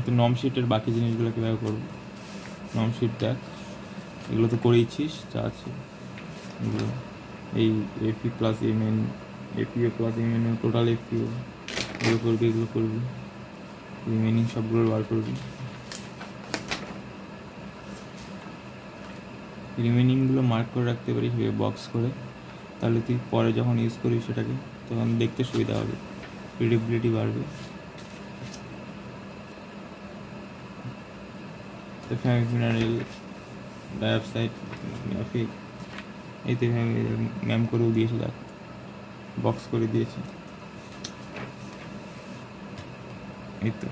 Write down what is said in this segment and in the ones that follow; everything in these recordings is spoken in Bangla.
তো নর্ম শিটের বাকি জিনিসগুলো কীভাবে করবো। নর্ম শিট দেখ, এগুলো তো করেইছিস যা আছে এগুলো, এই এফি plus MN, এফিও plus MN total এফিও এগুলো করবি, এগুলো করবি, রিমেনিং সবগুলো বার করবি। রিমেনিংগুলো মার্ক করে রাখতে পারিস বক্স করে, তাহলে তুই পরে যখন ইউজ করিস সেটাকে তখন দেখতে সুবিধা হবে, রিডেবিলিটি বাড়বে। তো ফ্যামিক মিনারেল ডাইঅক্সাইড গ্রাফিক এতে ম্যাম করেও দিয়েছে, দেখ বক্স করে দিয়েছে। এই তো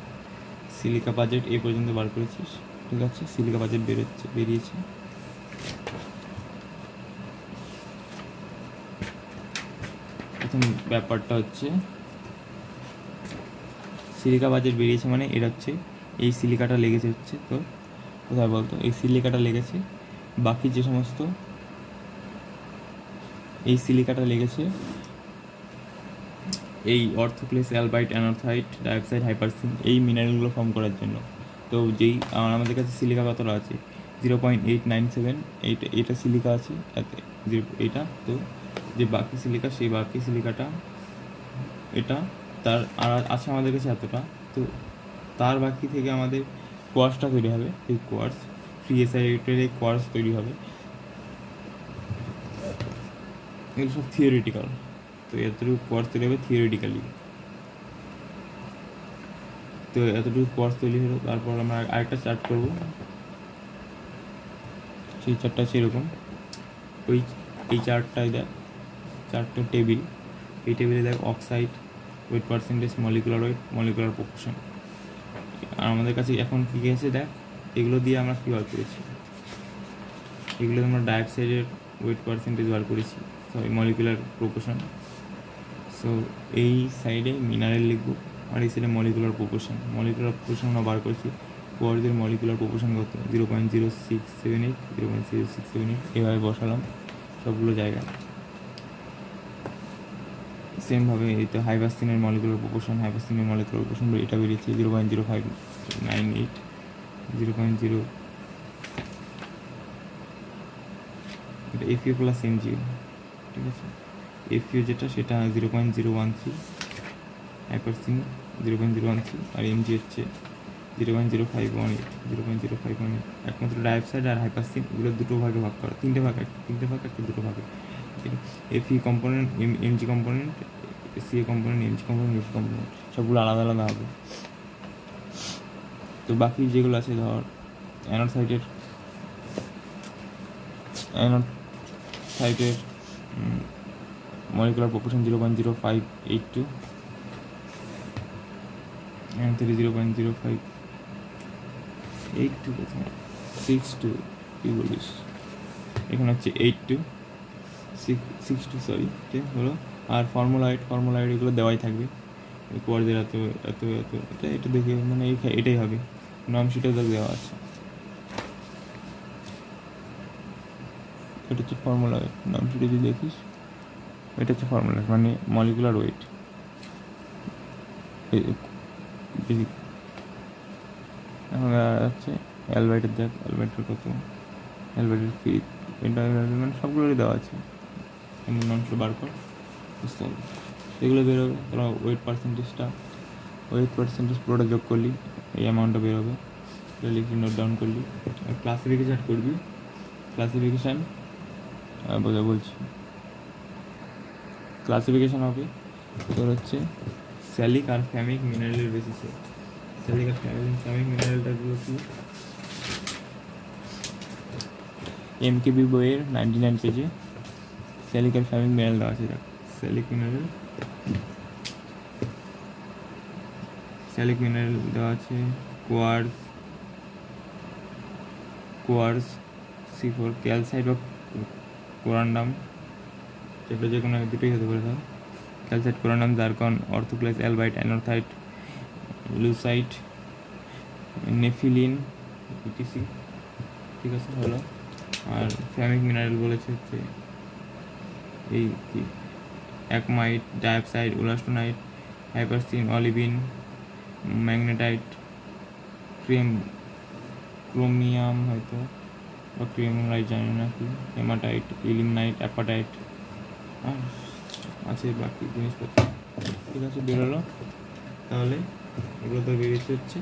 সিলিকা বাজেট এই পর্যন্ত বার করেছিস, ঠিক আছে, সিলিকা বাজেট বেরিয়েছে। প্রথম ব্যাপারটা হচ্ছে সিলিকা বাজেট বেরিয়েছে মানে এটা হচ্ছে এই সিলিকাটা লেগেছে হচ্ছে তো কোথায় বলতো, এই সিলিকাটা লেগেছে, বাকি যে সমস্ত এই সিলিকাটা লেগেছে এই অর্থোক্লেস, অ্যালবাইট, অ্যানথ্রাইট, ডাইঅক্সাইড, হাইপারসিন এই মিনারেলগুলো ফর্ম করার জন্য। তো যেই আমাদের কাছে সিলিকা কতটা আছে 0.897, এটা সিলিকা আছে এইটা, তো যে বাকি সিলিকা সেই বাকি সিলিকাটা এটা তার আর আছে আমাদের কাছে এতটা, তো তার বাকি থেকে আমাদের কোয়ার্সটা তৈরি হবে। এই কোয়ার্স ফ্রি এসআইটের এই কোয়ার্স তৈরি হবে, এগুলো সব থিওরিটিক্যাল। তো এতটুকু কোয়ার্স তৈরি হবে থিওরিটিক্যালি। তো এতটুকু কোয়ার্স তৈরি হলো, তারপর আমরা আরেকটা চার্ট করবো, সেই চার্টটা আছে এরকম। এই চার্টটায় দেখ, চার্টটা টেবিল, এই টেবিলে দেখ oxide, weight percentage, molecular weight, molecular proportion. আর আমাদের কাছে এখন কী আছে দেখ, এগুলো দিয়ে আমরা কী বার করেছি, এগুলো আমরা ডাইঅক্সাইডের ওয়েট পার্সেন্টেজ বার করেছি, সরি মলিকুলার প্রপোর্শন। সো এই সাইডে মিনারেল লিখবো আর এই সাইডে মলিকুলার প্রপোর্শন আমরা বার করেছি। কোয়ার্সের মলিকুলার প্রপোর্শন কত 0.0678, 0.0678 এভাবে বসালাম সবগুলো জায়গায়। সেমভাবে এই তো হাইপারসিনের মলিকুলার প্রপোর্শন এটা বেরিয়েছে 0.0598, 0.0 এটা এফইউ প্লাস এমজিও, ঠিক আছে। এফইউ যেটা সেটা 0.013, হাইপারসিন 0.013, আর এমজি হচ্ছে 0.0518। একমাত্র ডাইঅক্সাইড আর হাইপারসিন এগুলো দুটো ভাগে ভাগ করা, তিনটে ভাগ একটা দুটো ভাগে। Fe component, Mg component, Ca component, Mg component, Fe component সবগুলো আলাদা আলাদা হবে। তো বাকি যেগুলো আছে ধর অ্যানোথ্রাইটের মলিকুলার প্রপোর্শন 0.0582, অ্যানোথ্রাইট 0.0582, কোথায় 62 কী বলিস, এখানে হচ্ছে 62 সরি, ঠিক হলো। আর ফর্মুলাইট এগুলো দেওয়াই থাকবে, কোয়ার্সের এত এত এত এটা দেখে মানে এটাই হবে, নর্ম শিটেও দেওয়া আছে। এটা হচ্ছে ফর্মুলা ওয়েট, নর্ম শিটে যদি দেখিস এটা হচ্ছে ফর্মুলা মানে মলিকুলার ওয়েট। এখন হচ্ছে অ্যালবাইটের দেখ, অ্যালবাইটের কত, অ্যালবাইটের ফিট, এটা মানে সবগুলোরই দেওয়া আছে, নর্ম শিট বার কর বুঝতে হবে, এগুলো বেরোবে। তোরা ওয়েট পার্সেন্টেজ পুরোটা যোগ করলি, এই অ্যামাউন্টটা বেরোবে, এটা লিখে নোট ডাউন করলি। আর ক্লাসিফিকেশান করবি, ক্লাসিফিকেশান বলছি, ক্লাসিফিকেশান হবে তোর হচ্ছে স্যালিক আর ফ্যামিক মিনারেলের বেসিসে। স্যালিক আর ফ্যামিক মিনারেলটাগুলো কি এমকেবি বইয়ের 99 পেজে স্যালিক আর ফ্যামিক মিনারেল দেওয়া আছে। দেখ স্যালিক মিনারেল দেওয়া আছে, কোয়ার্স C4, ক্যালসাইট বা কোরান্ডাম, সেটা যে কোনো দুটোই হতে পারে। ধর ক্যালসাইট, কোরান্ডাম, জারকন, অর্থোক্লেস, অ্যালবাইট, অ্যানোথাইট, লুসাইট, নেফিলিন, ইটিসি, ঠিক আছে হলো। আর ফ্যামিক মিনারেল বলেছে হচ্ছে এই কি অ্যাকমাইট, ডাইঅক্সাইড, উলাস্টোনাইট, হাইপারসিন, অলিভিন, ম্যাগনেটাইট, ক্রোমিয়াম হয়তো বা ক্রিমোনাইট, জানি না কি, হেমাটাইট, ইলিমনাইট, অ্যাপাটাইট, আর আছে বাকি জিনিসপত্র। ঠিক আছে, বেরোলো। তাহলে এগুলো তো বেরিয়েছে হচ্ছে,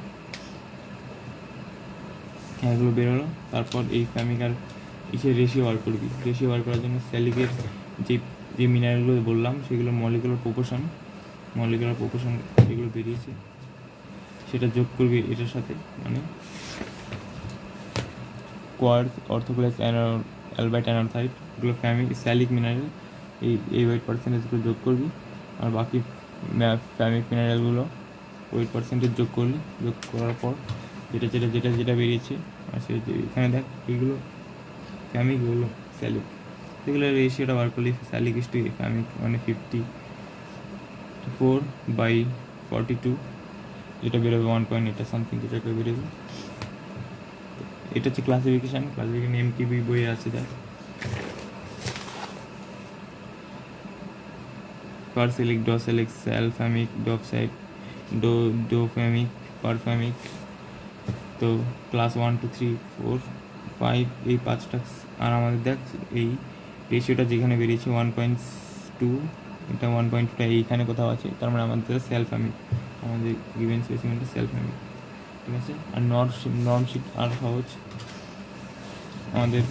হ্যাঁ এগুলো বেরোলো। তারপর এই ফ্যামিকার ইসে রেশিও বার করবি। রেশিও বার করার জন্য স্যালিকের যে যে মিনারেলগুলো বললাম সেগুলো মলিকুলার প্রপোর্শন যেগুলো বেরিয়েছে সেটা যোগ করবি এটার সাথে, মানে কোয়ার্টজ, অর্থোক্লাস, অ্যালবাইট অ্যানাথ্রাইট, এগুলো স্যালিক মিনারেল। এই ওয়েট পার্সেন্টেজগুলো যোগ করবি, আর বাকি ফ্যামিক মিনারেলগুলো ওয়েট পার্সেন্টেজ যোগ করলি। যোগ করার পর যেটা বেরিয়েছে, আর সে এখানে দেখ এগুলো ফ্যামিক, এগুলো স্যালিক, এগুলো রেশিওটা বার করলি। স্যালিক ইস টু ফ্যামিক মানে 54/42, যেটা বেরোবে 1 এটা সামথিং, যেটা বেরোবে। এটা হচ্ছে ক্লাসিফিকেশান এমটিবি বইয়ে আছে। দেখ পারসেলিক, ডোসেলিক, স্যালফ্যামিক, ডোপসাইট, ডোফ্যামিক, পারফ্যামিক। তো ক্লাস 1 2 3 4 5 এই 5টা। আর আমাদের দেখ এই রেশিওটা যেখানে বেরিয়েছে 1.2, এটা 1.2টা এইখানে কোথাও আছে, তার মানে আমাদের সেলফ্যামিক, আমাদের গিভেন স্পেসিমেনটা সেলফ্যামিক। ঠিক আছে, আর নর্ম শিট আর সহজ। আমাদের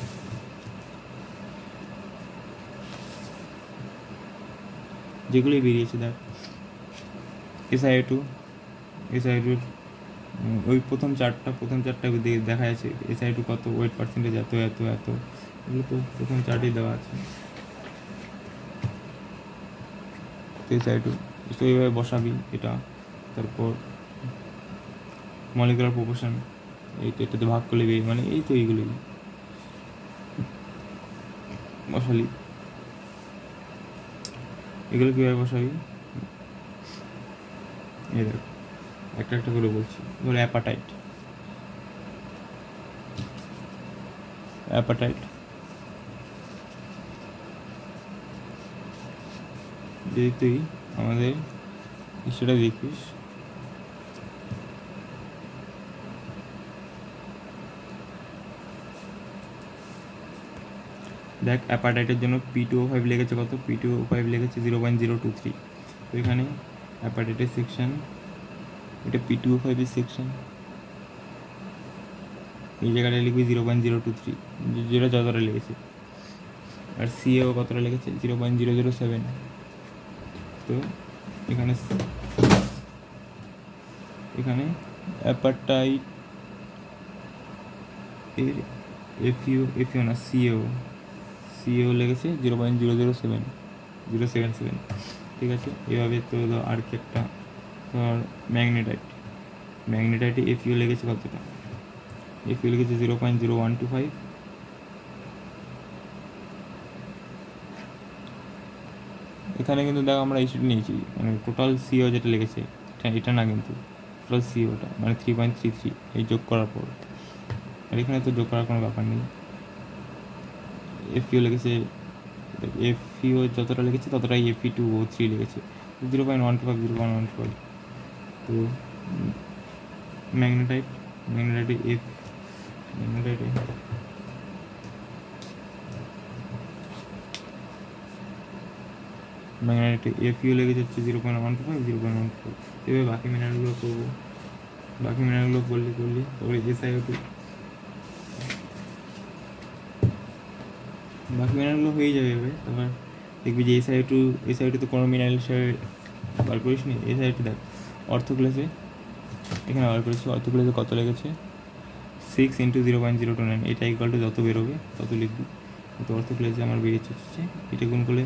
যেগুলোই বেরিয়েছে দেখ, SiO2 ওই প্রথম চারটা দেখা যাচ্ছে SiO2 কত, ওয়েট পার্সেন্টেজ এত এত এত, এগুলো তো প্রথম চার্টেই দেওয়া আছে। তো SiO2 তো এইভাবে বসাবি এটা। তারপর মলিকুলার প্রপোর্শন এটাতে ভাগ করলে মানে এই তো এইগুলোই বসালি। এগুলো কীভাবে বসাবি এই দেখ, একটা একটা করে বলছি। এগুলো অ্যাপাটাইট যদি তুই আমাদের সেটা দেখিস, দেখ অ্যাপাটাইটের জন্য P2O5 লেগেছে কত, P2O5 লেগেছে 0.023। তো এখানে অ্যাপাটাইটের সেকশন, এটা P2O5 এর সেকশন, এই জায়গাটা লিখবি 0.023, যেটা যতটা লেগেছে। আর সিএও কতটা লেগেছে 0.007। তো এখানে অ্যাপাটাইট এর এফিও না সিএও লেগেছে 0.007। ঠিক আছে, এভাবে তো আর কি একটা ধর ম্যাগনেটাইটে এফিও লেগেছে কতটা, এফিও লেগেছে 0.0125। এখানে কিন্তু দেখ আমরা ইস্যু নিয়েছি, মানে টোটাল সিও যেটা লেগেছে এটা না, কিন্তু টোটাল সিওটা মানে 3.33 এই যোগ করার পর। আর এখানে তো যোগ করার কোনো ব্যাপার নেই। এফিও লেগেছে, এফিও যতটা লেগেছে ততটাই Fe2O3 লেগেছে 0.125। তো ম্যাগনেটাইটে এফিও লেগেছে হচ্ছে 0.125। এবার বাকি মিনারেলগুলো করবো, করলি তারপরে SiO2, বাকি মিনারেলগুলো হয়ে যাবে। এবার তারপর দেখবি যে SiO2 তো কোনো মিনারেল হিসাবে বার করিস নি। SiO2 দেখ অর্থোক্লাসে এখানে বার করেছি, অর্থোক্লাসে কত লেগেছে 6 × 0.029, এটা ইকুয়াল টু যত বেরোবে তত লিখবি। তো অর্থোক্লাসে আমার বেরিয়েছে হচ্ছে, এটা গুণ করলে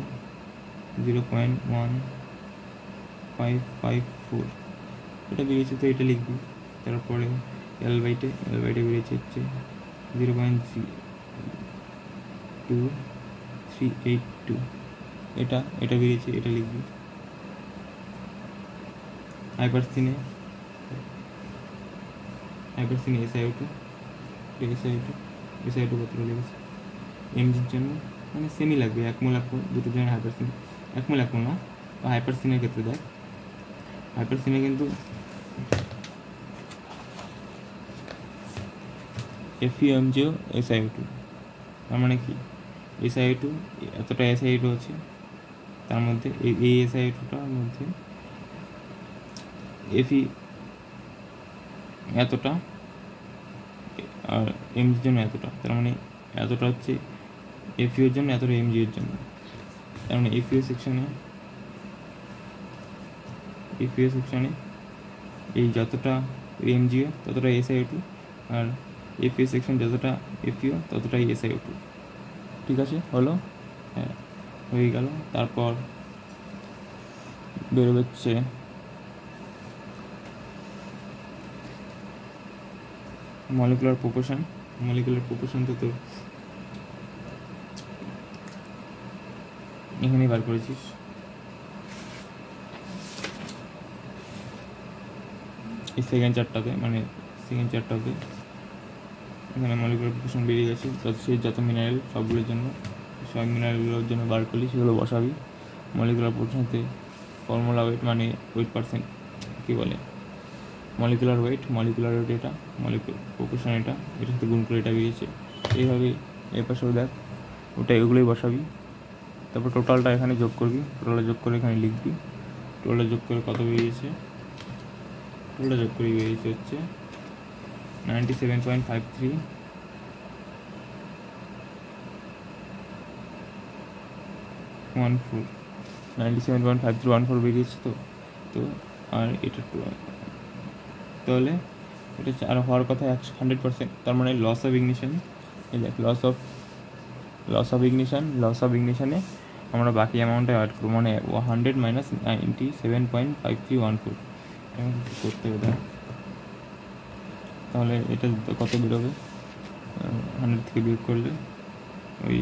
0.1554 এটা বেরিয়েছে, তো এটা লিখবি। তারপরে অ্যালবাইটে বেরিয়েছে হচ্ছে 0.2382, এটা বেরিয়েছে, এটা লিখবি। হাইপারসিনে SiO2 কতটা লেগেছে এমজির জন্য, মানে সেমি লাগবে, 1 মোল দুটোর জন্য হাইপারসিন 1 মোল না। বা হাইপারসিনের ক্ষেত্রে দেখ, হাইপারসিনে কিন্তু FeMgO SiO2, তার মানে কি SiO2 এতটা SiO2 আছে, তার মধ্যে এই SiO2টার মধ্যে Fe এতটা আর এমজির জন্য এতটা, তার মানে এতটা হচ্ছে এফইউর জন্য, এতটা এমজিওর জন্য। তার মানে এফইউ সেকশনে এই যতটা এমজিও ততটা SiO2, আর এফইউ সেকশন যতটা এফইউ ততটাই SiO2। ঠিক আছে, হলো? হ্যাঁ, হয়ে গেল। তারপর বেরোবে হচ্ছে মলিকুলার প্রপোর্শন তো এখানেই বার করেছিস। এই সেকেন্ড চারটাতে এখানে মলিকুলার প্রপোর্শন বেরিয়ে গেছে, যত মিনারেল সবগুলোর জন্য, সব মিনারেলগুলোর জন্য বার করলি, সেগুলো বসাবি। মলিকুলার প্রপোর্শনতে ফর্মুলা ওয়েট মানে ওয়েট পার্সেন্ট, কী বলে মলিকুলার ওয়েট এটা, মলিকুলার প্রপোর্শন এটার সাথে গুণ করে এটা বেরিয়েছে। এইভাবে এর পাশেও দেখ, এগুলোই বসাবি। তারপর টোটালটা এখানে যোগ করবি, টোটালটা যোগ করে এখানে লিখবি। টোটালটা যোগ করে কত বেরিয়েছে, টোটালটা যোগ করে বেরিয়েছে হচ্ছে 97.53 97.5314 বেরিয়েছে। তো আর এটা তাহলে এটা আর হওয়ার কথা 100%, তার মানে লস অফ ইগনিশন। এই দেখ, লস অফ ইগনিশনে আমরা বাকি অ্যামাউন্টটা অ্যাড করবো, মানে 100 মাইনাস 97.5314 করতে হবে। দেখ তাহলে এটা কত বেরোবে, 100 থেকে বিয়োগ করলে ওই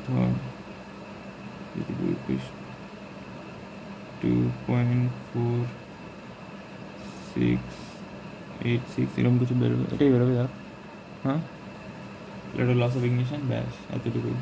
2.4686 এরকম কিছু বেরোবে, এটাই বেরোবে। দেখ, হ্যাঁ, এটা লস অফ ইগনিশন, ব্যাস এতটুকুই।